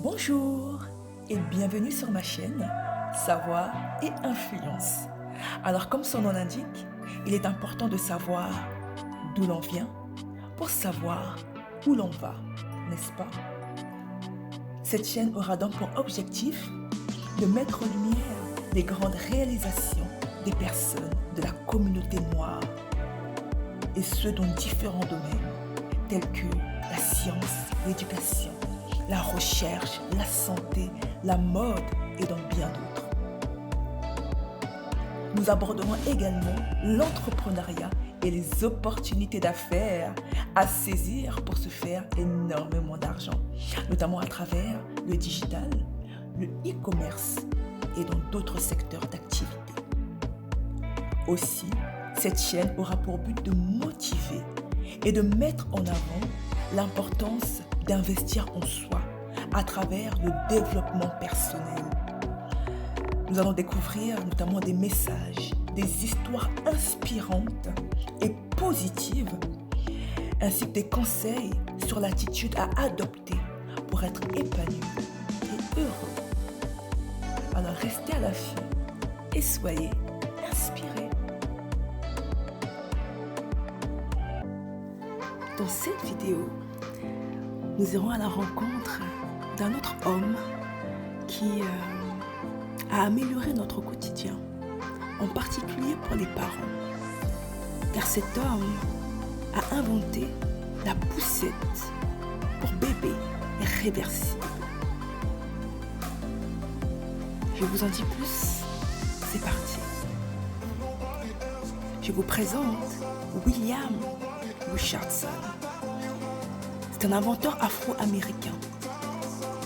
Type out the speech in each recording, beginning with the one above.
Bonjour et bienvenue sur ma chaîne Savoir et Influence. Alors comme son nom l'indique, il est important de savoir d'où l'on vient pour savoir où l'on va, n'est-ce pas? Cette chaîne aura donc pour objectif de mettre en lumière les grandes réalisations des personnes de la communauté noire et ce dans différents domaines tels que la science, l'éducation, la recherche, la santé, la mode et dans bien d'autres. Nous aborderons également l'entrepreneuriat et les opportunités d'affaires à saisir pour se faire énormément d'argent, notamment à travers le digital, le e-commerce et dans d'autres secteurs d'activité. Aussi, cette chaîne aura pour but de motiver et de mettre en avant l'importance d'investir en soi à travers le développement personnel. Nous allons découvrir notamment des messages, des histoires inspirantes et positives, ainsi que des conseils sur l'attitude à adopter pour être épanoui et heureux. Alors restez à l'affût et soyez inspirés. Dans cette vidéo, nous irons à la rencontre d'un autre homme qui a amélioré notre quotidien, en particulier pour les parents. Car cet homme a inventé la poussette pour bébé réversible. Je vous en dis plus, c'est parti. Je vous présente William Richardson. C'est un inventeur afro-américain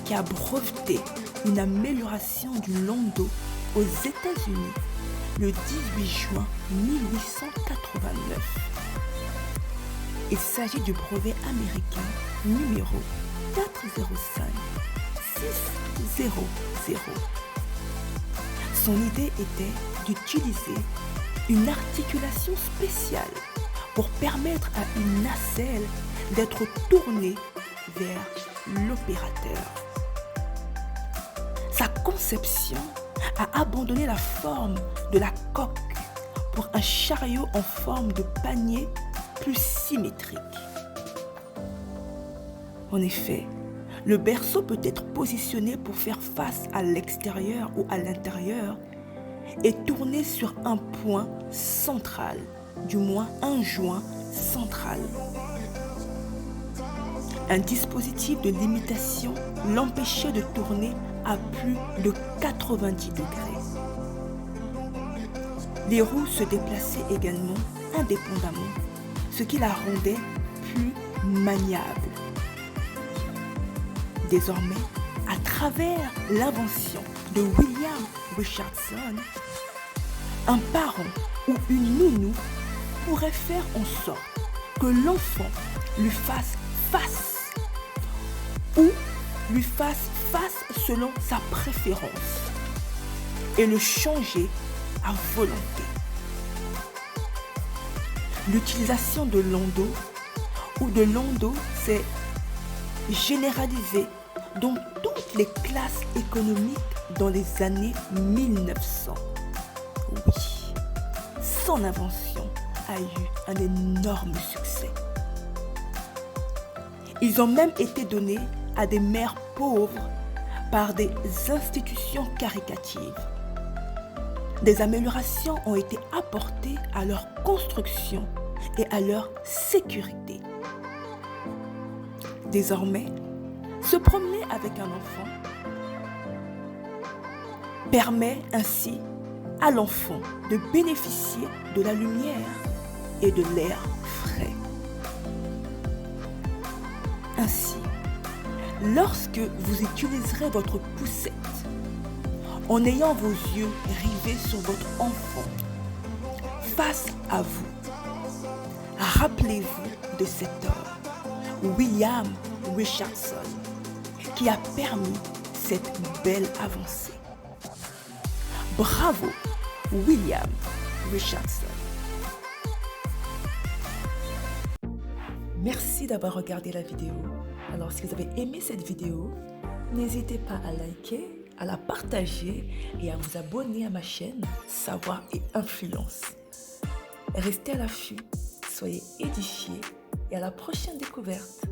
qui a breveté une amélioration du landau aux États-Unis le 18 juin 1889. Il s'agit du brevet américain numéro 405600. Son idée était d'utiliser une articulation spéciale pour permettre à une nacelle d'être tournée vers l'opérateur. Sa conception a abandonné la forme de la coque pour un chariot en forme de panier plus symétrique. En effet, le berceau peut être positionné pour faire face à l'extérieur ou à l'intérieur et tourner sur un point central, du moins un joint central. Un dispositif de limitation l'empêchait de tourner à plus de 90 degrés. Les roues se déplaçaient également indépendamment, ce qui la rendait plus maniable. Désormais, à travers l'invention de William Richardson, un parent ou une nounou pourrait faire en sorte que l'enfant lui fasse face ou lui fasse face selon sa préférence et le changer à volonté. L'utilisation de landau ou de landau s'est généralisée dans toutes les classes économiques dans les années 1900. Oui, son invention a eu un énorme succès. Ils ont même été donnés à des mères pauvres par des institutions caritatives. Des améliorations ont été apportées à leur construction et à leur sécurité. Désormais, se promener avec un enfant permet ainsi à l'enfant de bénéficier de la lumière et de l'air frais. Ainsi, lorsque vous utiliserez votre poussette, en ayant vos yeux rivés sur votre enfant, face à vous, rappelez-vous de cet homme, William Richardson, qui a permis cette belle avancée. Bravo, William Richardson. Merci d'avoir regardé la vidéo. Alors, si vous avez aimé cette vidéo, N'hésitez pas à liker, à la partager et à vous abonner à ma chaîne Savoir et Influence. Restez à l'affût, soyez édifiés et à la prochaine découverte.